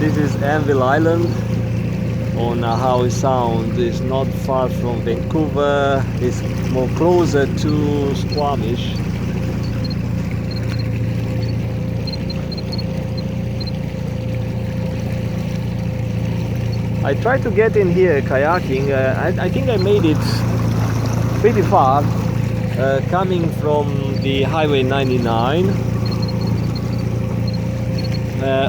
This is Anvil Island on Howe Sound. It's not far from Vancouver. It's more closer to Squamish. I tried to get in here kayaking. I think I made it pretty far, coming from the Highway 99.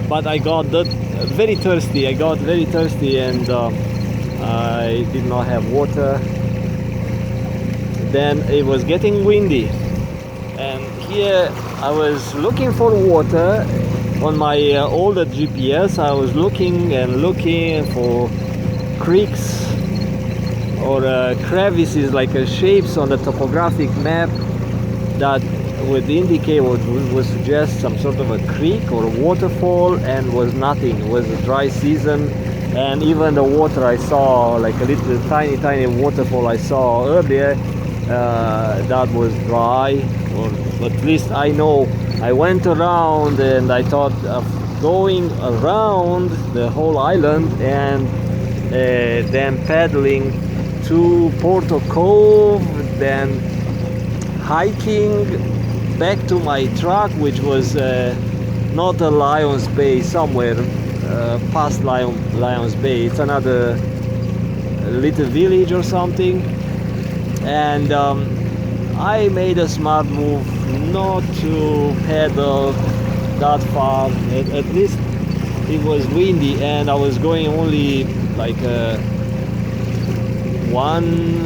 But I got very thirsty. I got very thirsty, and I did not have water. Then it was getting windy, and here I was looking for water. On my older GPS, I was looking and looking for creeks or crevices, like shapes on the topographic map that would indicate or would suggest some sort of a creek or a waterfall, and was nothing. It was a dry season, and even the water I saw, like a little tiny waterfall I saw earlier, that was dry. Or at least I know I went around, and I thought of going around the whole island and then paddling to Porto Cove, then hiking back to my truck, which was not a Lions Bay, somewhere past Lions Bay. It's another little village or something, and I made a smart move not to pedal that far. At least it was windy, and I was going only like 1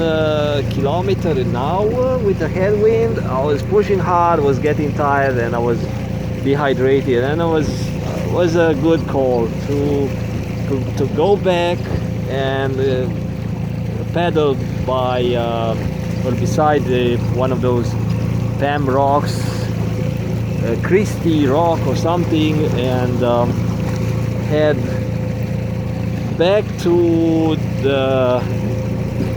kilometer an hour with a headwind. I was pushing hard, was getting tired, and I was dehydrated, and it was a good call to go back and pedal by or beside one of those Pam rocks, Christie Rock or something, and head back to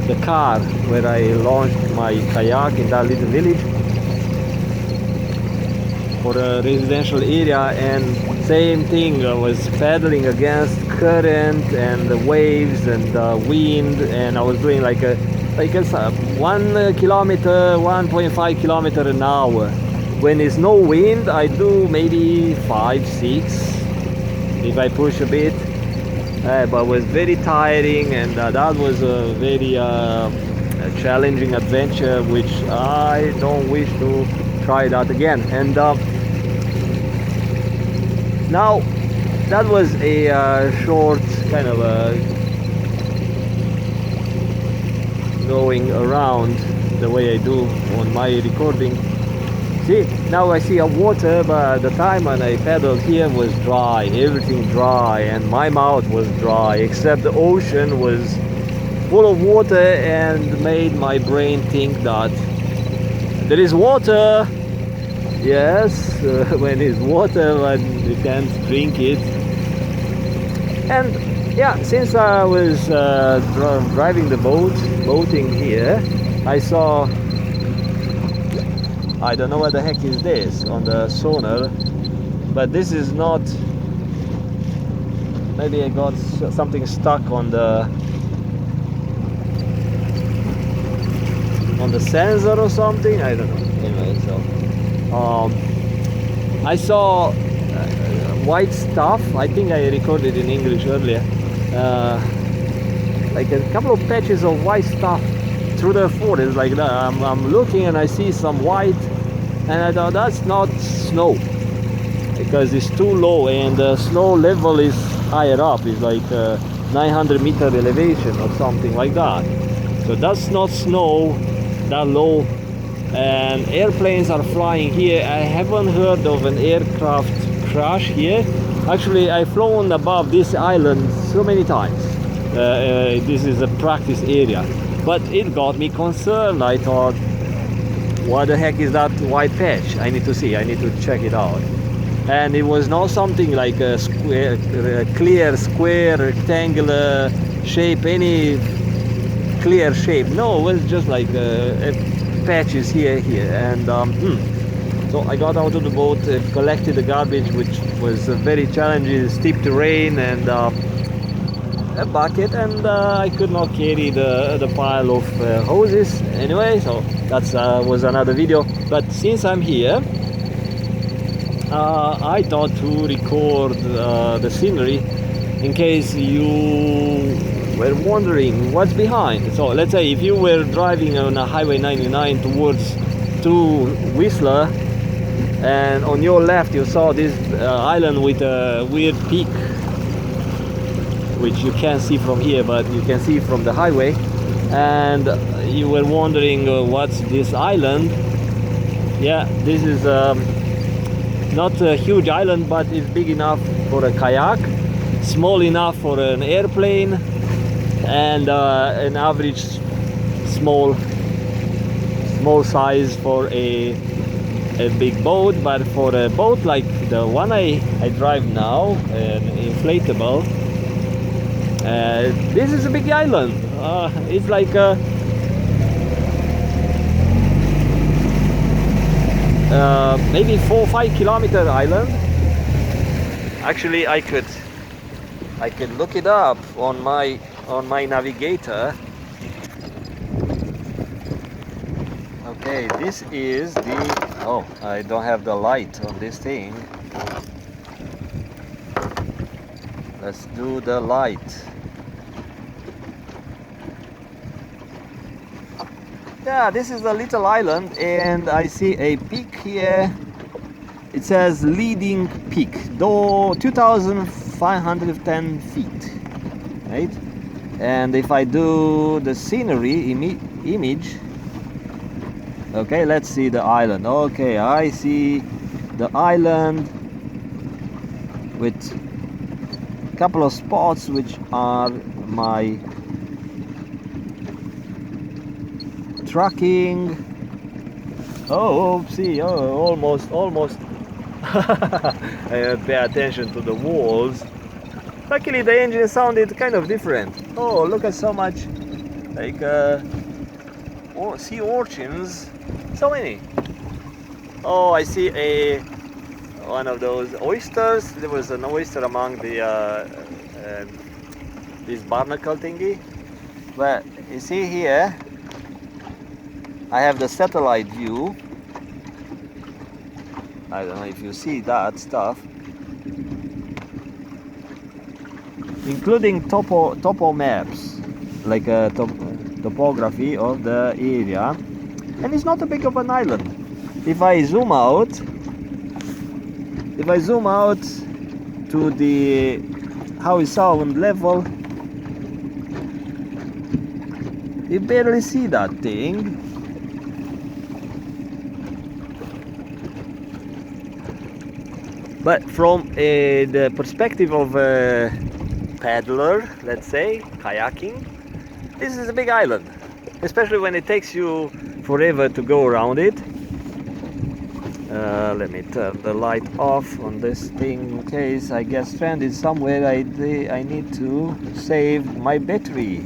the car where I launched my kayak in that little village for a residential area. And same thing, I was paddling against current and the waves and the wind, and I was doing like a 1 kilometer, 1.5 kilometer an hour. When there's no wind, I do maybe 5, 6 if I push a bit. But it was very tiring, and that was a very challenging adventure, which I don't wish to try that again. And now that was a short kind of going around the way I do on my recording. See, now I see a water, but the time when I pedaled here was dry, everything dry, and my mouth was dry, except the ocean was full of water and made my brain think that there is water. Yes, when it's water, but you can't drink it. And yeah, since I was driving the boating here, I saw, I don't know what the heck is this on the sonar, but this is not, maybe I got something stuck on the sensor or something, I don't know. Anyway, so I saw white stuff. I think I recorded in English earlier, like a couple of patches of white stuff through the forest like that. I'm looking and I see some white, and I thought that's not snow, because it's too low, and the snow level is higher up. It's like 900 meter elevation or something like that. So that's not snow that low. And airplanes are flying here. I haven't heard of an aircraft crash here. Actually, I've flown above this island so many times. This is a practice area, but it got me concerned. I thought, what the heck is that white patch? I need to see, I need to check it out. And it was not something like a square, a clear square, rectangular shape, any clear shape. No, it was just like patches here. And so So I got out of the boat, collected the garbage, which was very challenging, steep terrain, and a bucket, and I could not carry the pile of hoses anyway, so that was another video. But since I'm here, I thought to record the scenery in case you were wondering what's behind. So let's say if you were driving on a Highway 99 to Whistler, and on your left you saw this island with a weird peak, which you can't see from here, but you can see from the highway, and you were wondering what's this island. Yeah, this is not a huge island, but it's big enough for a kayak, small enough for an airplane, and an average small size for a big boat. But for a boat like the one I drive now, an inflatable, this is a big island. It's like maybe 4 or 5 kilometer island. Actually, I could look it up on my navigator. Okay, this is the, oh, I don't have the light on this thing. Let's do the light. Yeah, this is a little island, and I see a peak here. It says leading peak, though 2,510 feet, right? And if I do the scenery image, okay, let's see the island. Okay, I see the island with a couple of spots which are my tracking. Oh, see, oh, almost. I pay attention to the walls. Luckily, the engine sounded kind of different. Oh, look at so much, like sea urchins, so many. Oh, I see one of those oysters. There was an oyster among the this barnacle thingy. But you see here, I have the satellite view. I don't know if you see that stuff, including topo maps, like a topography of the area. And it's not a big of an island. If I zoom out to the Howe Sound level, you barely see that thing. But from the perspective of a paddler, let's say, kayaking, this is a big island, especially when it takes you forever to go around it. Let me turn the light off on this thing in case I get stranded somewhere. I need to save my battery.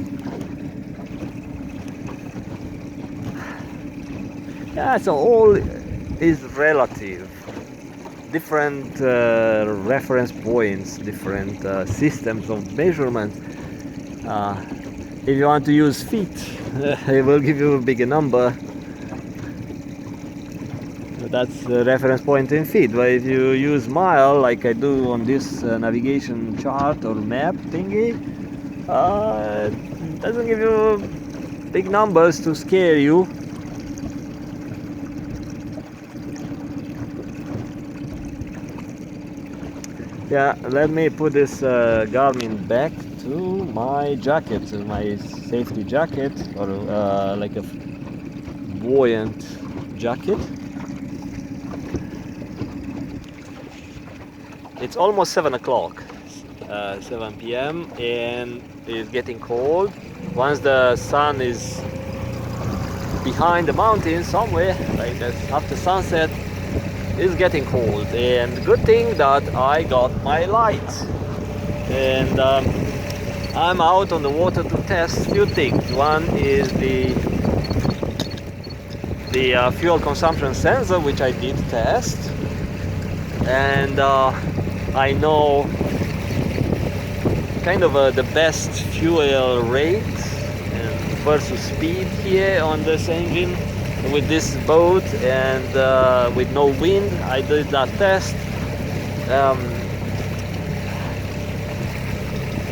Yeah, so all is relative. Different reference points, different systems of measurement. If you want to use feet, it will give you a bigger number. That's the reference point in feet. But if you use mile, like I do on this navigation chart or map thingy, it doesn't give you big numbers to scare you. Yeah, let me put this Garmin back to my jacket, to my safety jacket, or like a buoyant jacket. It's almost 7 o'clock, 7 p.m. and it's getting cold. Once the sun is behind the mountains somewhere, like after sunset, it's getting cold. And good thing that I got my light, and I'm out on the water to test few things. One is the fuel consumption sensor, which I did test, and I know kind of the best fuel rate and versus speed here on this engine with this boat, and with no wind. I did that test.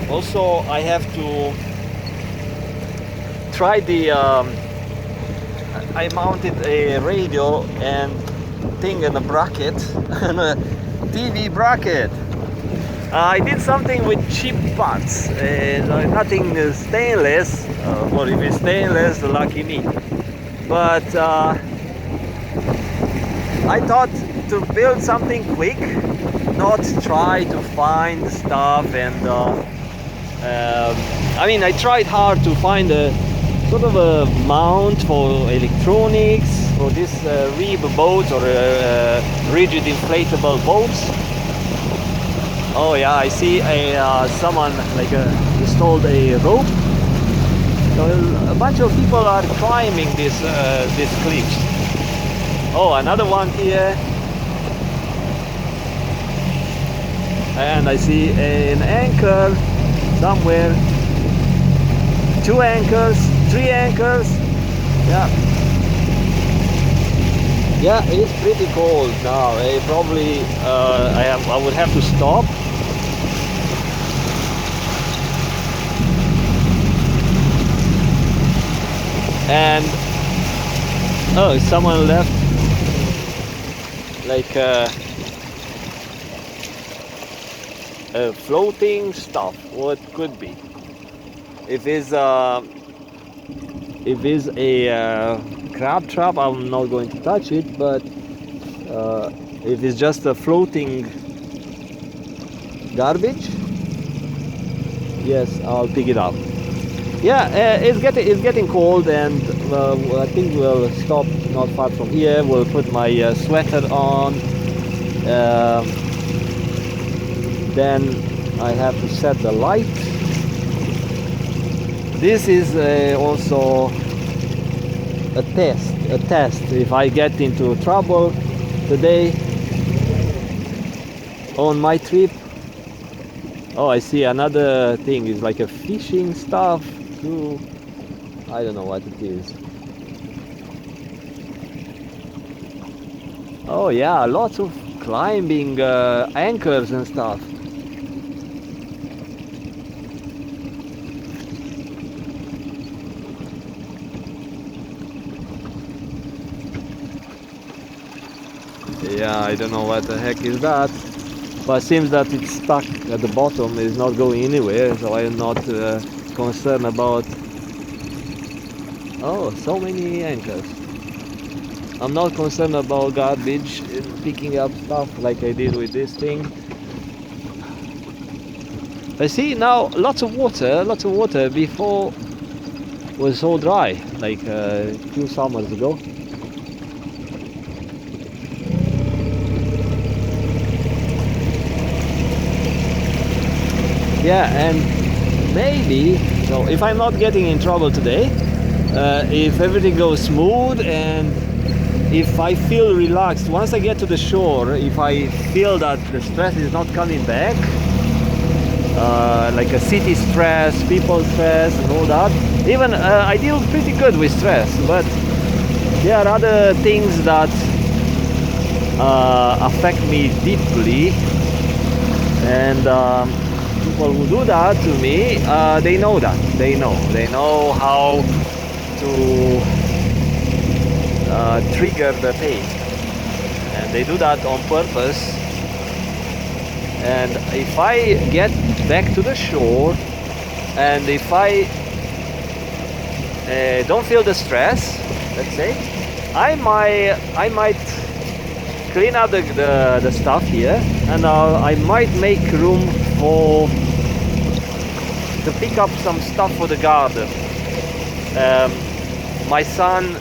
Also, I have to try the I mounted a radio and thing in a bracket and a TV bracket. I did something with cheap parts, nothing stainless, or if it's stainless, lucky me. But I thought to build something quick, not try to find stuff, and I mean, I tried hard to find a sort of a mount for electronics for this rib boats or rigid inflatable boats. Oh yeah, I see someone like installed a rope. So a bunch of people are climbing these cliffs. Oh, another one here. And I see an anchor somewhere. 2 anchors, 3 anchors. Yeah, it's pretty cold now. Probably I would have to stop. And oh, someone left like a floating stuff. What could be? If it's a crab trap, I'm not going to touch it. But if it's just a floating garbage, yes, I'll pick it up. Yeah, it's getting cold, and I think we'll stop not far from here. We'll put my sweater on. Then I have to set the light. This is also a test. If I get into trouble today on my trip. Oh, I see another thing. It's like a fishing stuff. I don't know what it is. Oh yeah, lots of climbing anchors and stuff. Yeah, I don't know what the heck is that, but it seems that it's stuck at the bottom. It's not going anywhere, so I'm not concerned about. Oh, so many anchors. I'm not concerned about garbage picking up stuff like I did with this thing. I see now lots of water. Before was so dry, like a few summers ago. Yeah, and maybe, so if I'm not getting in trouble today, if everything goes smooth and if I feel relaxed, once I get to the shore, if I feel that the stress is not coming back, like a city stress, people stress and all that, even I deal pretty good with stress, but there are other things that affect me deeply, and people who do that to me, they know that. They know how to trigger the pain. And they do that on purpose. And if I get back to the shore, and if I don't feel the stress, let's say, I might clean up the stuff here, and I might make room to pick up some stuff for the garden. My son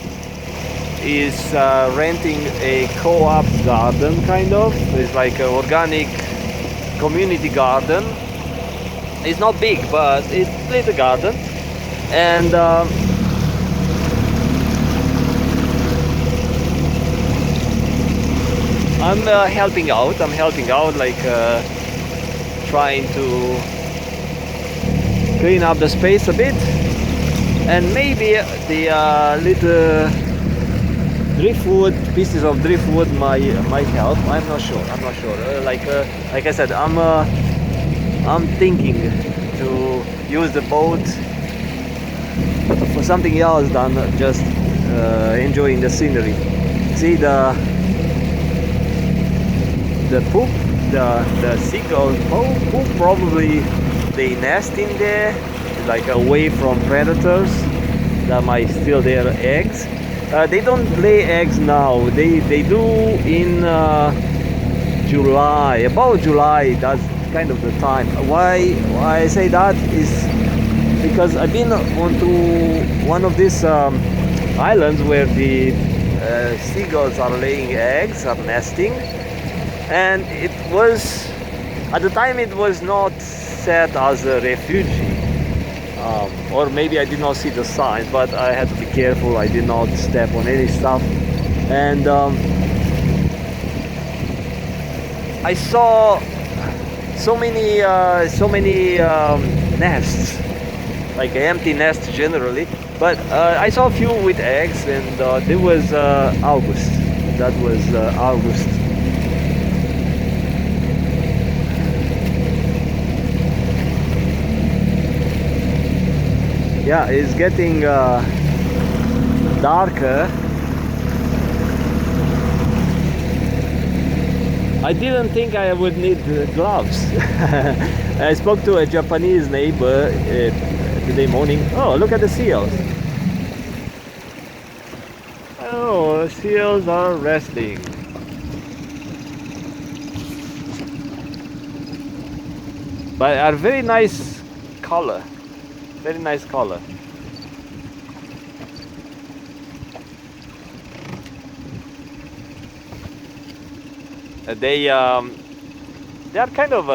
is renting a co-op garden, kind of. It's like an organic community garden. It's not big, but it's a little garden, and I'm helping out. I'm helping out, like trying to clean up the space a bit, and maybe the little driftwood, pieces of driftwood might help. I'm not sure. I'm not sure. Like I said, I'm thinking to use the boat for something else than just enjoying the scenery. See the poop, the seagulls poop, probably they nest in there, like away from predators that might steal their eggs. They don't lay eggs now. They do in July, about July. That's kind of the time. Why I say that is because I've been onto one of these islands where the seagulls are laying eggs, are nesting, and it was, at the time, it was not set as a refugee, or maybe I did not see the signs, but I had to be careful. I did not step on any stuff, and I saw so many nests, like empty nests generally, but I saw a few with eggs, and there was August. That was August. Yeah, it's getting darker. I didn't think I would need gloves. I spoke to a Japanese neighbor today morning. Oh, look at the seals. Oh, the seals are resting. But are very nice color. Very nice color. They are kind of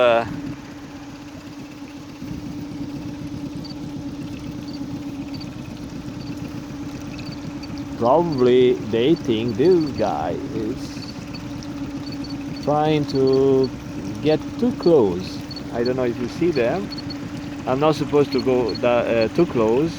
probably they think this guy is trying to get too close. I don't know if you see them. I'm not supposed to go too close.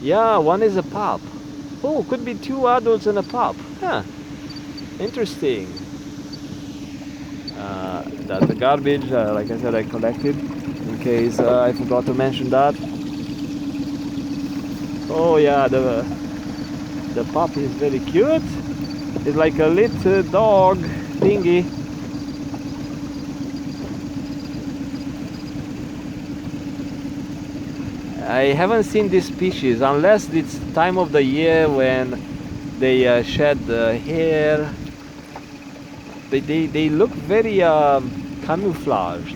Yeah, one is a pup. Oh, could be two adults and a pup. Huh. Interesting. That's the garbage. Like I said, I collected in case I forgot to mention that. Oh yeah, the pup is very cute. It's like a little dog thingy. I haven't seen this species unless it's time of the year when they shed the hair. They look very camouflaged.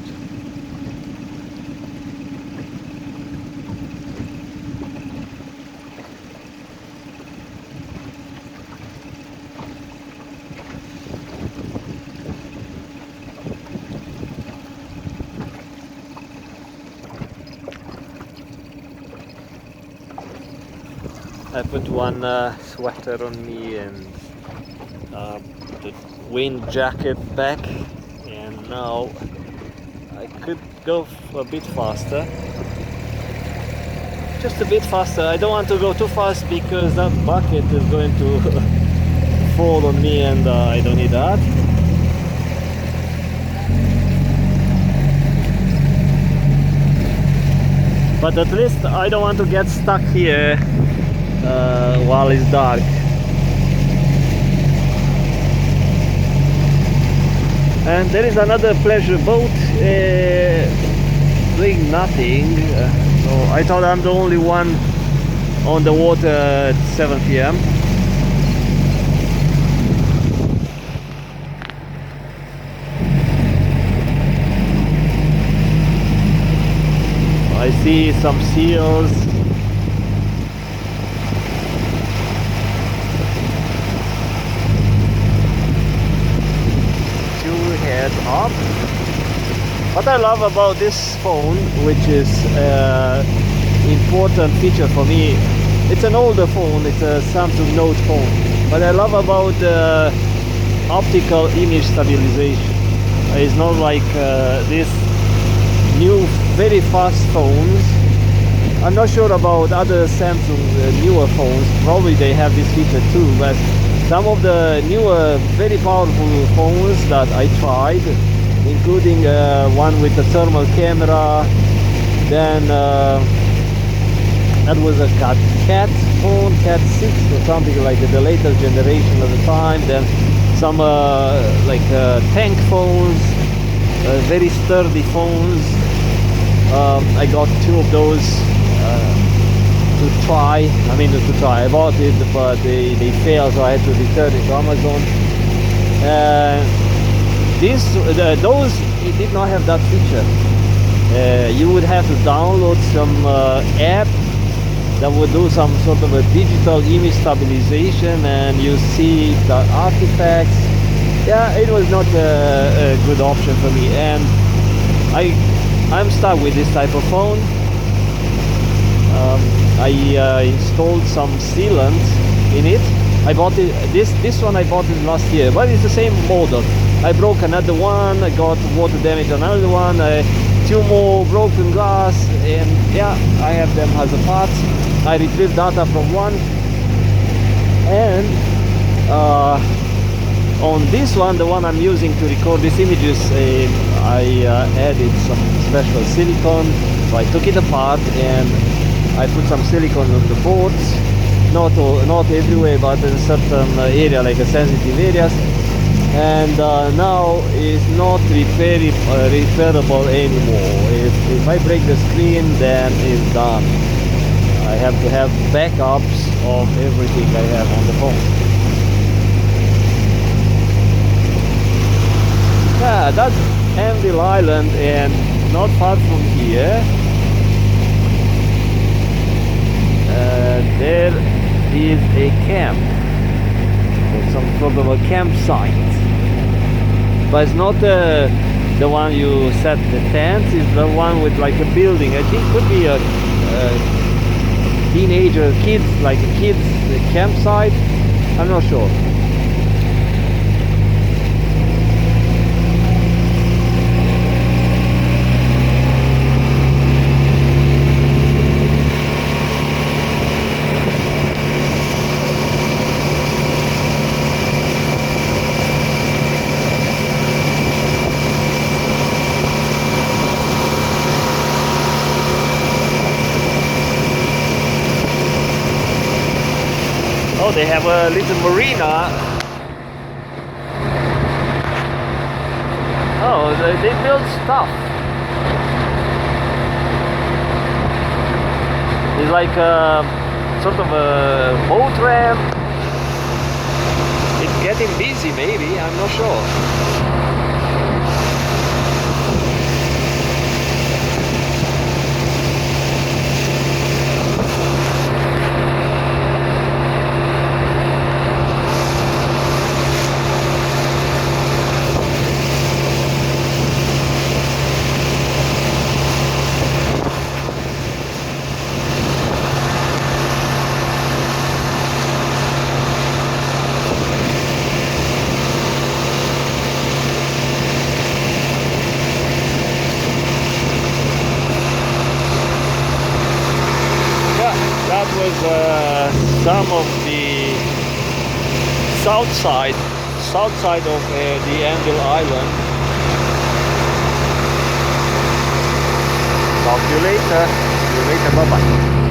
I put one sweater on me and the wind jacket back, and now I could go a bit faster, just a bit faster. I don't want to go too fast because that bucket is going to fall on me, and I don't need that. But at least I don't want to get stuck here while it's dark. And there is another pleasure boat doing nothing. So I thought I'm the only one on the water at 7 p.m. I see some seals. Head up. What I love about this phone, which is important feature for me, it's an older phone, it's a Samsung Note phone. What I love about optical image stabilization, it's not like this new very fast phones. I'm not sure about other Samsung newer phones, probably they have this feature too, but some of the newer very powerful phones that I tried, including one with a thermal camera, then that was a Cat phone, Cat 6 or something like the latest generation of the time, then some like tank phones, very sturdy phones. I got two of those to try. I bought it, but they failed, so I had to return it to Amazon. Those, it did not have that feature. You would have to download some app that would do some sort of a digital image stabilization, and you see the artifacts. Yeah, it was not a good option for me, and I'm stuck with this type of phone. I installed some sealant in it. I bought it, this one I bought it last year, but it's the same model. I broke another one, I got water damage on another one, two more broken glass, and yeah, I have them as a part. I retrieved data from one, and on this one, the one I'm using to record these images, I added some special silicone. So I took it apart and I put some silicone on the boards, not everywhere, but in certain area, like a sensitive areas. And now it's not repairable anymore. If I break the screen, then it's done. I have to have backups of everything I have on the phone. Yeah, that's Anvil Island, and not far from here there is a camp, or some sort of a campsite, but it's not the one you set the tents. It's the one with like a building. I think it could be a teenager kids, like a kids campsite. I'm not sure. Oh, they have a little marina. Oh, they build stuff. It's like a sort of a boat ramp. It's getting busy, maybe, I'm not sure. That was some of the south side of the Anvil Island. Talk to you later. Bye bye.